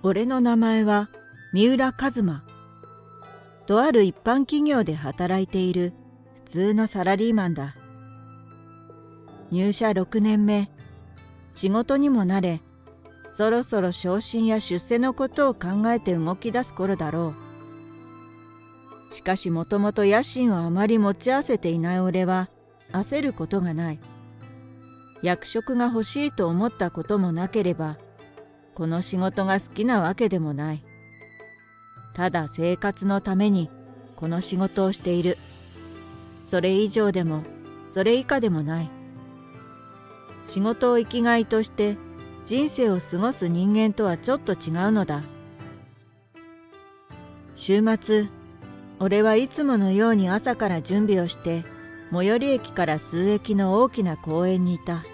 俺の名前は三浦一馬。とある一般企業で働いている普通のサラリーマンだ。入社6年目、仕事にも慣れ、そろそろ昇進や出世のことを考えて動き出す頃だろう。しかしもともと野心をあまり持ち合わせていない俺は焦ることがない。役職が欲しいと思ったこともなければ、この仕事が好きなわけでもない。ただ生活のためにこの仕事をしている。それ以上でもそれ以下でもない。仕事を生きがいとして人生を過ごす人間とはちょっと違うのだ。週末、俺はいつものように朝から準備をして最寄り駅から数駅の大きな公園にいた。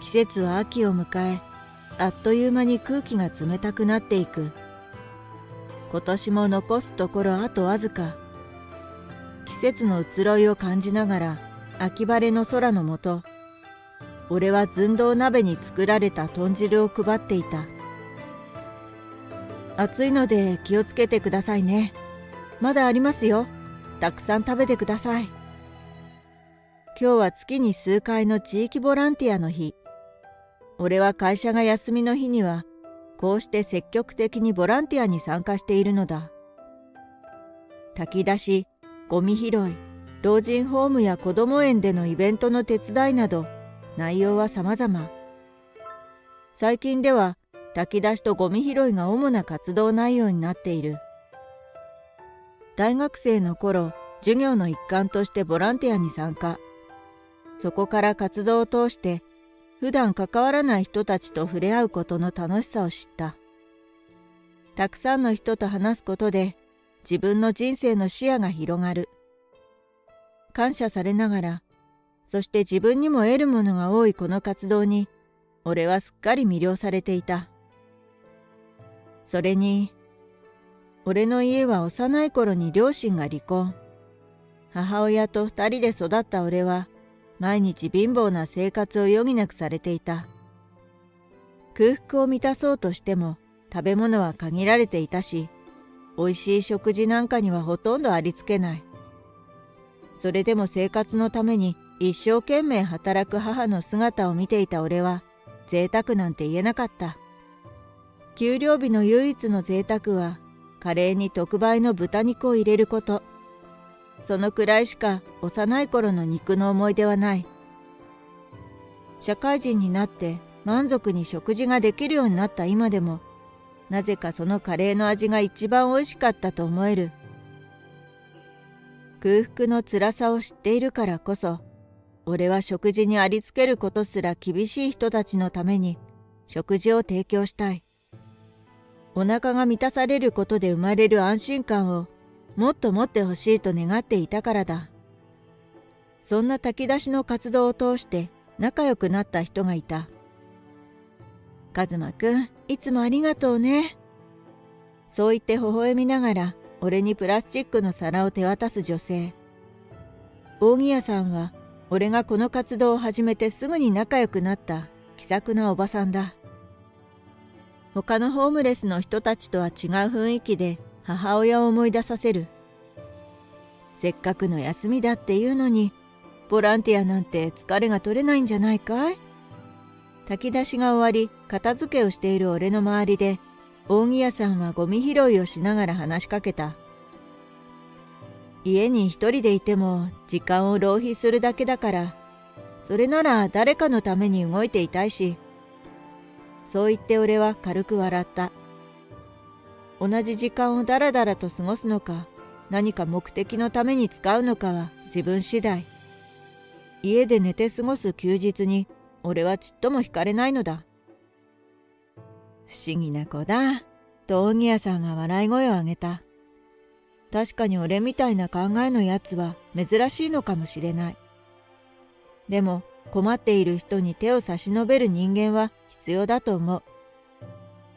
季節は秋を迎え、あっという間に空気が冷たくなっていく。今年も残すところあとわずか。季節の移ろいを感じながら秋晴れの空の下、俺は寸胴鍋に作られた豚汁を配っていた。暑いので気をつけてくださいね。まだありますよ。たくさん食べてください。今日は月に数回の地域ボランティアの日。俺は会社が休みの日には、こうして積極的にボランティアに参加しているのだ。炊き出し、ゴミ拾い、老人ホームや子ども園でのイベントの手伝いなど、内容は様々。最近では、炊き出しとゴミ拾いが主な活動内容になっている。大学生の頃、授業の一環としてボランティアに参加。そこから活動を通して、普段関わらない人たちと触れ合うことの楽しさを知った。たくさんの人と話すことで自分の人生の視野が広がる。感謝されながら、そして自分にも得るものが多いこの活動に、俺はすっかり魅了されていた。それに、俺の家は幼い頃に両親が離婚。母親と二人で育った俺は、毎日貧乏な生活を余儀なくされていた。空腹を満たそうとしても食べ物は限られていたし、おいしい食事なんかにはほとんどありつけない。それでも生活のために一生懸命働く母の姿を見ていた俺は、贅沢なんて言えなかった。給料日の唯一の贅沢は、カレーに特売の豚肉を入れること。そのくらいしか幼い頃の肉の思い出はない。社会人になって満足に食事ができるようになった今でも、なぜかそのカレーの味が一番おいしかったと思える。空腹の辛さを知っているからこそ、俺は食事にありつけることすら厳しい人たちのために食事を提供したい。お腹が満たされることで生まれる安心感をもっと持ってほしいと願っていたからだ。そんな炊き出しの活動を通して仲良くなった人がいた。カズマくん、いつもありがとうね。そう言って微笑みながら俺にプラスチックの皿を手渡す女性。扇屋さんは俺がこの活動を始めてすぐに仲良くなった気さくなおばさんだ。他のホームレスの人たちとは違う雰囲気で母親を思い出させる。せっかくの休みだっていうのに、ボランティアなんて疲れが取れないんじゃないかい？炊き出しが終わり、片付けをしている俺の周りで、扇屋さんはゴミ拾いをしながら話しかけた。家に一人でいても時間を浪費するだけだから、それなら誰かのために動いていたいし。そう言って俺は軽く笑った。同じ時間をだらだらと過ごすのか、何か目的のために使うのかは自分次第。家で寝て過ごす休日に俺はちっとも惹かれないのだ。不思議な子だ、と扇屋さんは笑い声を上げた。確かに俺みたいな考えのやつは珍しいのかもしれない。でも困っている人に手を差し伸べる人間は必要だと思う。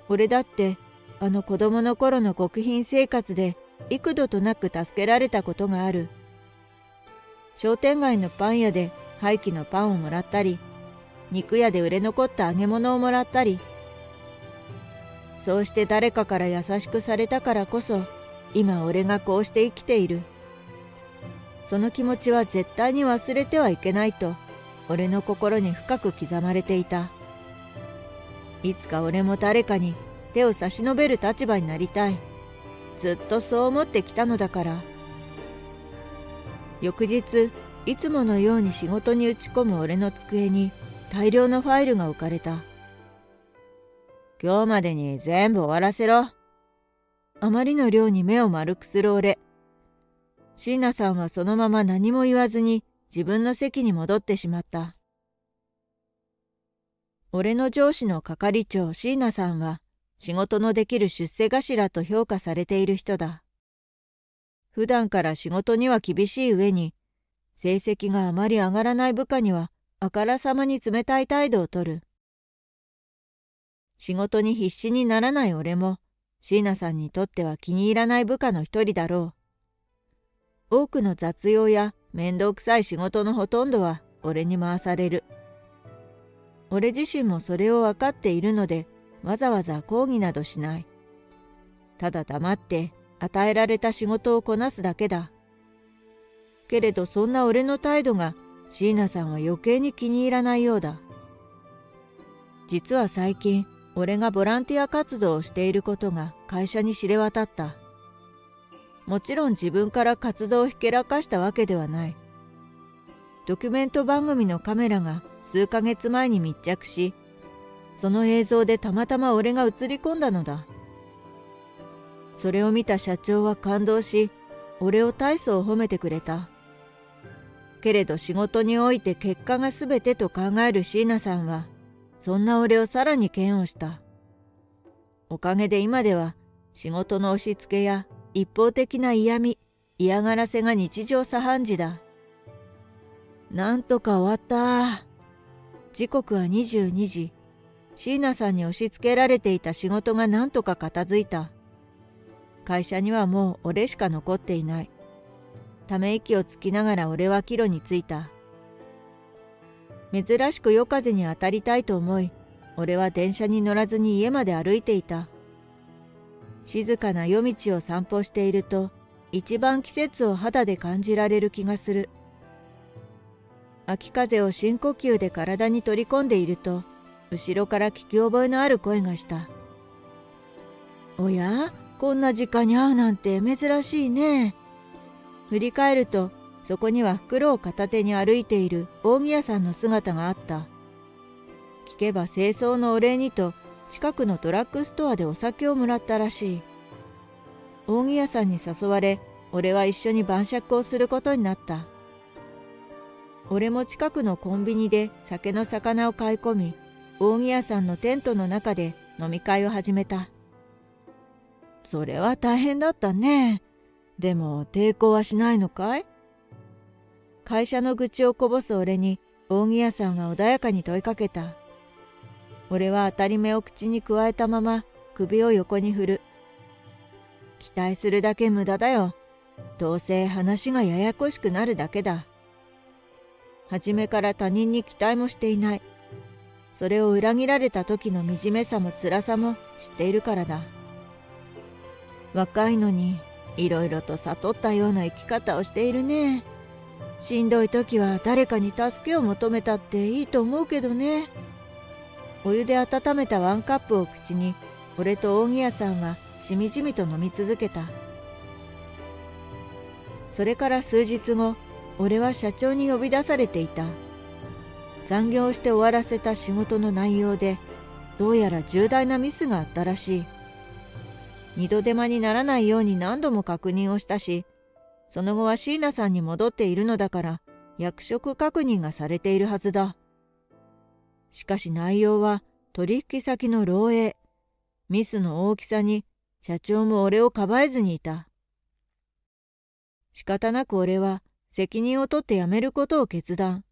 俺だってあの子供の頃の極貧生活で幾度となく助けられたことがある。商店街のパン屋で廃棄のパンをもらったり、肉屋で売れ残った揚げ物をもらったり、そうして誰かから優しくされたからこそ、今俺がこうして生きている。その気持ちは絶対に忘れてはいけないと、俺の心に深く刻まれていた。いつか俺も誰かに手を差し伸べる立場になりたい。ずっとそう思ってきたのだから。翌日、いつものように仕事に打ち込む俺の机に大量のファイルが置かれた。今日までに全部終わらせろ。あまりの量に目を丸くする俺。椎名さんはそのまま何も言わずに自分の席に戻ってしまった。俺の上司の係長椎名さんは仕事のできる出世頭と評価されている人だ。普段から仕事には厳しい上に、成績があまり上がらない部下にはあからさまに冷たい態度をとる。仕事に必死にならない俺も、椎名さんにとっては気に入らない部下の一人だろう。多くの雑用や面倒くさい仕事のほとんどは俺に回される。俺自身もそれを分かっているので、わざわざ抗議などしない。ただ黙って与えられた仕事をこなすだけだ。けれどそんな俺の態度が椎名さんは余計に気に入らないようだ。実は最近、俺がボランティア活動をしていることが会社に知れ渡った。もちろん自分から活動をひけらかしたわけではない。ドキュメント番組のカメラが数ヶ月前に密着し、その映像でたまたま俺が映り込んだのだ。それを見た社長は感動し、俺を大層褒めてくれた。けれど仕事において結果がすべてと考える椎名さんは、そんな俺をさらに嫌悪した。おかげで今では仕事の押し付けや一方的な嫌味、嫌がらせが日常茶飯事だ。なんとか終わった。時刻は22時。椎名さんに押し付けられていた仕事がなんとか片付いた。会社にはもう俺しか残っていない。ため息をつきながら俺は帰路に着いた。珍しく夜風に当たりたいと思い、俺は電車に乗らずに家まで歩いていた。静かな夜道を散歩していると、一番季節を肌で感じられる気がする。秋風を深呼吸で体に取り込んでいると、後ろから聞き覚えのある声がした。おや、こんな時間に会うなんて珍しいね。振り返ると、そこには袋を片手に歩いている扇屋さんの姿があった。聞けば清掃のお礼にと、近くのドラッグストアでお酒をもらったらしい。扇屋さんに誘われ、俺は一緒に晩酌をすることになった。俺も近くのコンビニで酒の魚を買い込み、扇屋さんのテントの中で飲み会を始めた。それは大変だったね。でも抵抗はしないのかい？会社の愚痴をこぼす俺に扇屋さんは穏やかに問いかけた。俺は当たり目を口にくわえたまま首を横に振る。期待するだけ無駄だよ。どうせ話がややこしくなるだけだ。初めから他人に期待もしていない。それを裏切られた時の惨めさも辛さも知っているからだ。若いのにいろいろと悟ったような生き方をしているね。しんどい時は誰かに助けを求めたっていいと思うけどね。お湯で温めたワンカップを口に、俺と扇屋さんはしみじみと飲み続けた。それから数日後、俺は社長に呼び出されていた。残業して終わらせた仕事の内容で、どうやら重大なミスがあったらしい。二度手間にならないように何度も確認をしたし、その後は椎名さんに戻っているのだから、役職確認がされているはずだ。しかし内容は取引先の漏洩。ミスの大きさに社長も俺をかばえずにいた。仕方なく俺は責任を取って辞めることを決断。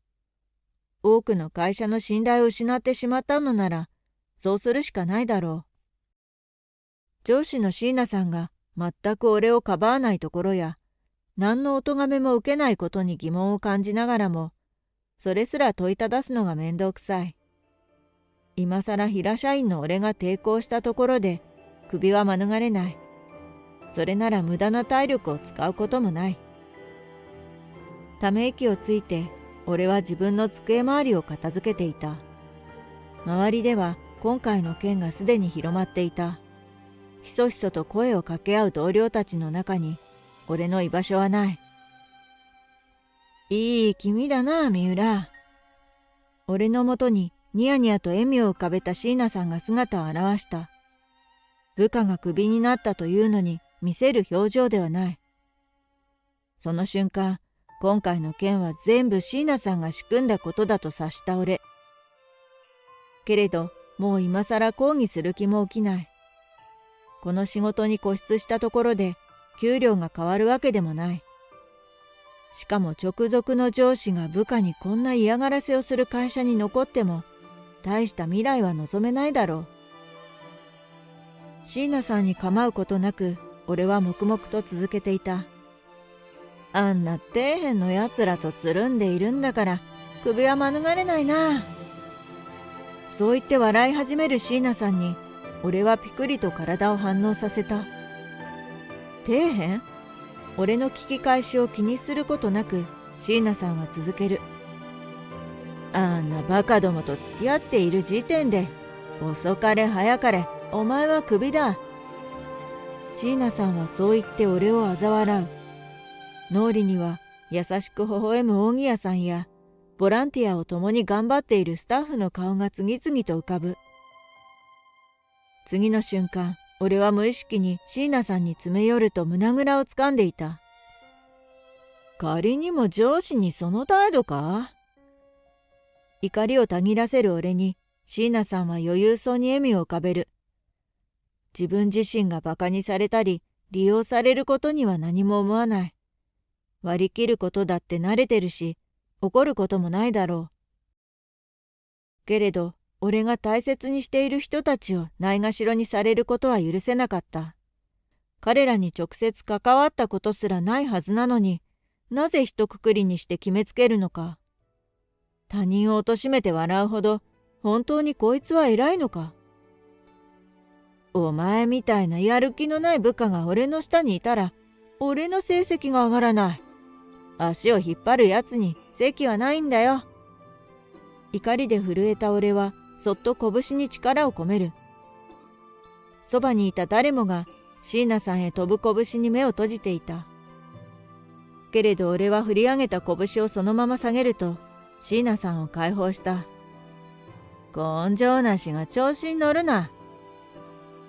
多くの会社の信頼を失ってしまったのなら、そうするしかないだろう。上司の椎名さんが全く俺をかばわないところや、何のお咎めも受けないことに疑問を感じながらも、それすら問いただすのが面倒くさい。今さら平社員の俺が抵抗したところで、首は免れない。それなら無駄な体力を使うこともない。ため息をついて、俺は自分の机周りを片付けていた。周りでは今回の件がすでに広まっていた。ひそひそと声を掛け合う同僚たちの中に、俺の居場所はない。いい君だな、三浦。俺のもとにニヤニヤと笑みを浮かべた椎名さんが姿を現した。部下がクビになったというのに見せる表情ではない。その瞬間、今回の件は全部椎名さんが仕組んだことだと察した俺。けれど、もう今更抗議する気も起きない。この仕事に固執したところで、給料が変わるわけでもない。しかも直属の上司が部下にこんな嫌がらせをする会社に残っても、大した未来は望めないだろう。椎名さんに構うことなく、俺は黙々と続けていた。あんな底辺のやつらとつるんでいるんだから、首は免れないな。そう言って笑い始める椎名さんに、俺はピクリと体を反応させた。底辺？俺の聞き返しを気にすることなく、椎名さんは続ける。あんなバカどもと付き合っている時点で、遅かれ早かれ、お前はクビだ。椎名さんはそう言って俺を嘲笑う。脳裏には優しく微笑む扇谷さんや、ボランティアを共に頑張っているスタッフの顔が次々と浮かぶ。次の瞬間、俺は無意識に椎名さんに詰め寄ると胸ぐらをつかんでいた。仮にも上司にその態度か？怒りをたぎらせる俺に、椎名さんは余裕そうに笑みを浮かべる。自分自身が馬鹿にされたり、利用されることには何も思わない。割り切ることだって慣れてるし、怒ることもないだろう。けれど、俺が大切にしている人たちをないがしろにされることは許せなかった。彼らに直接関わったことすらないはずなのに、なぜ一括りにして決めつけるのか。他人を貶めて笑うほど、本当にこいつは偉いのか。お前みたいなやる気のない部下が俺の下にいたら、俺の成績が上がらない。足を引っ張るやつに席はないんだよ。怒りで震えた俺は、そっと拳に力を込める。そばにいた誰もが椎名さんへ飛ぶ拳に目を閉じていた。けれど俺は振り上げた拳をそのまま下げると、椎名さんを解放した。根性なしが調子に乗るな。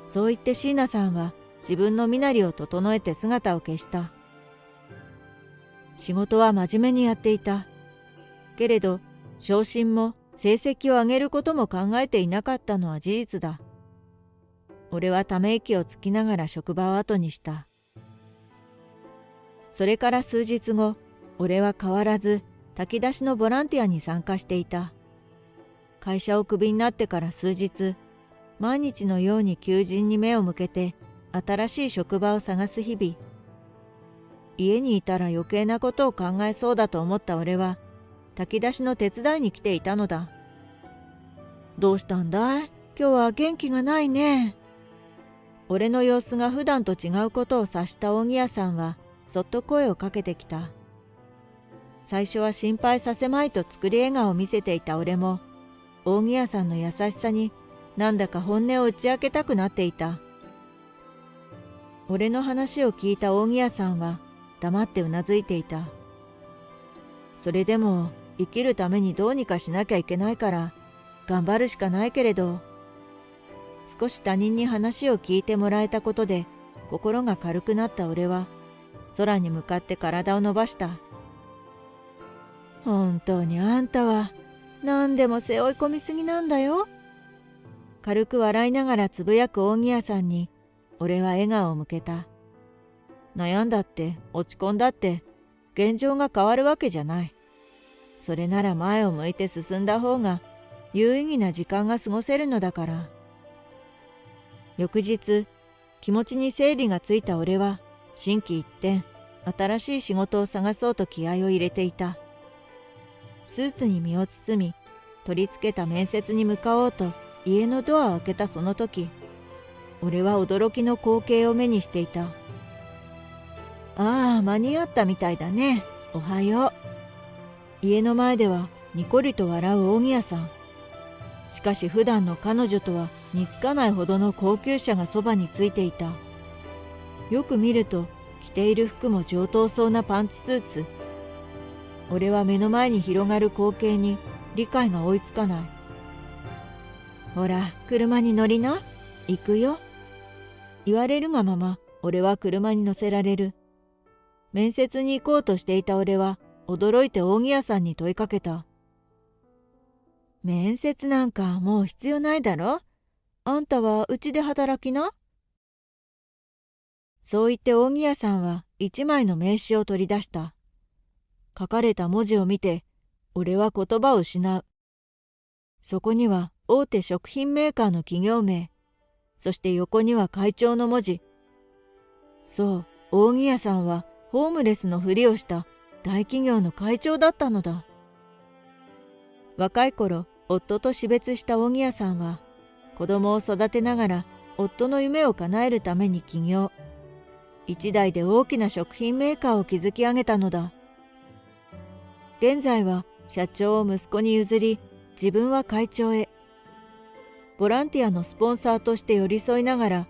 そう言って椎名さんは自分の身なりを整えて姿を消した。仕事は真面目にやっていた。けれど、昇進も成績を上げることも考えていなかったのは事実だ。俺はため息をつきながら職場を後にした。それから数日後、俺は変わらず炊き出しのボランティアに参加していた。会社をクビになってから数日、毎日のように求人に目を向けて新しい職場を探す日々。家にいたら余計なことを考えそうだと思った俺は、炊き出しの手伝いに来ていたのだ。どうしたんだい？今日は元気がないね。俺の様子が普段と違うことを察した扇谷さんは、そっと声をかけてきた。最初は心配させまいと作り笑顔を見せていた俺も、扇谷さんの優しさになんだか本音を打ち明けたくなっていた。俺の話を聞いた扇谷さんは黙ってうなずいていた。それでも生きるためにどうにかしなきゃいけないから頑張るしかないけれど、少し他人に話を聞いてもらえたことで心が軽くなった俺は空に向かって体を伸ばした。本当にあんたは何でも背負い込みすぎなんだよ。軽く笑いながらつぶやく扇谷さんに俺は笑顔を向けた。悩んだって落ち込んだって現状が変わるわけじゃない。それなら前を向いて進んだ方が有意義な時間が過ごせるのだから。翌日、気持ちに整理がついた俺は心機一転、新しい仕事を探そうと気合を入れていた。スーツに身を包み、取り付けた面接に向かおうと家のドアを開けたその時、俺は驚きの光景を目にしていた。ああ、間に合ったみたいだね。おはよう。家の前ではにこりと笑う扇屋さん。しかし普段の彼女とは似つかないほどの高級車がそばについていた。よく見ると着ている服も上等そうなパンツスーツ。俺は目の前に広がる光景に理解が追いつかない。ほら、車に乗りな。行くよ。言われるがまま俺は車に乗せられる。面接に行こうとしていた俺は驚いて扇屋さんに問いかけた。面接なんかもう必要ないだろ。あんたはうちで働きな。そう言って扇屋さんは一枚の名刺を取り出した。書かれた文字を見て俺は言葉を失う。そこには大手食品メーカーの企業名、そして横には会長の文字。そう、扇屋さんはホームレスのふりをした大企業の会長だったのだ。若い頃、夫と死別した扇屋さんは、子供を育てながら夫の夢を叶えるために起業。一代で大きな食品メーカーを築き上げたのだ。現在は社長を息子に譲り、自分は会長へ。ボランティアのスポンサーとして寄り添いながら、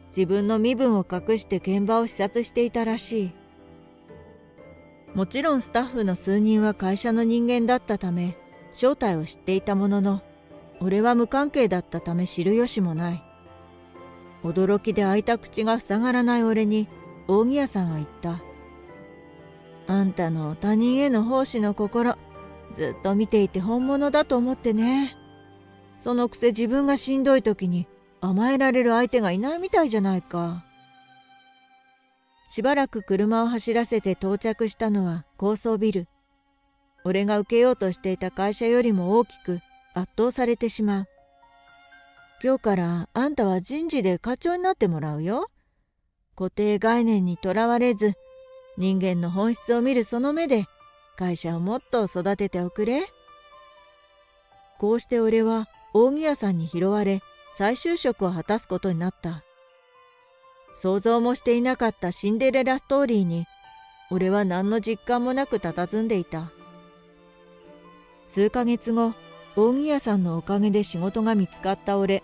自分の身分を隠して現場を視察していたらしい。もちろんスタッフの数人は会社の人間だったため、正体を知っていたものの、俺は無関係だったため知る由もない。驚きで開いた口が塞がらない俺に、扇屋さんは言った。あんたの他人への奉仕の心、ずっと見ていて本物だと思ってね。そのくせ自分がしんどい時に甘えられる相手がいないみたいじゃないか。しばらく車を走らせて到着したのは高層ビル。俺が受けようとしていた会社よりも大きく圧倒されてしまう。今日からあんたは人事で課長になってもらうよ。固定概念にとらわれず、人間の本質を見るその目で会社をもっと育てておくれ。こうして俺は扇屋さんに拾われ、再就職を果たすことになった。想像もしていなかったシンデレラストーリーに、俺は何の実感もなく佇んでいた。数ヶ月後、扇屋さんのおかげで仕事が見つかった俺。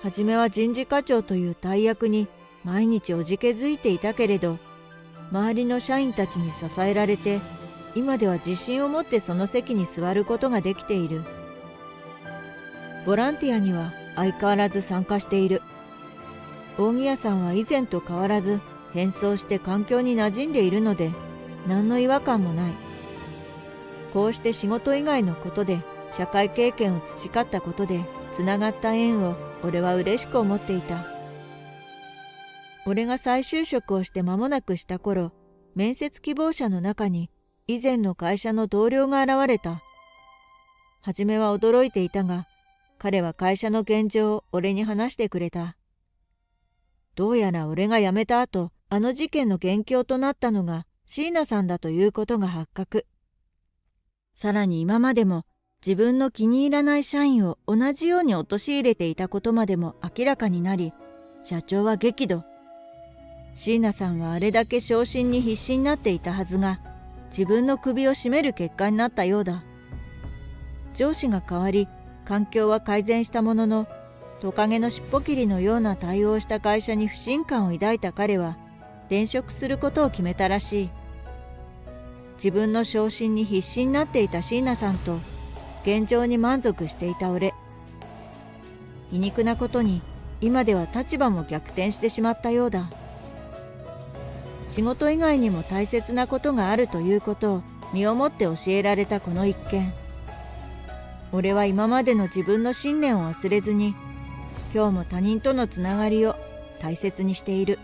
はじめは人事課長という大役に毎日おじけづいていたけれど、周りの社員たちに支えられて、今では自信を持ってその席に座ることができている。ボランティアには相変わらず参加している。扇屋さんは以前と変わらず変装して環境に馴染んでいるので、何の違和感もない。こうして仕事以外のことで社会経験を培ったことでつながった縁を俺は嬉しく思っていた。俺が再就職をして間もなくした頃、面接希望者の中に以前の会社の同僚が現れた。はじめは驚いていたが、彼は会社の現状を俺に話してくれた。どうやら俺が辞めた後、あの事件の元凶となったのが椎名さんだということが発覚。さらに今までも自分の気に入らない社員を同じように陥れていたことまでも明らかになり、社長は激怒。椎名さんはあれだけ昇進に必死になっていたはずが、自分の首を絞める結果になったようだ。上司が変わり、環境は改善したものの、トカゲの尻尾切りのような対応をした会社に不信感を抱いた彼は、転職することを決めたらしい。自分の昇進に必死になっていた椎名さんと、現状に満足していた俺。皮肉なことに、今では立場も逆転してしまったようだ。仕事以外にも大切なことがあるということを身をもって教えられたこの一件。俺は今までの自分の信念を忘れずに、今日も他人とのつながりを大切にしている。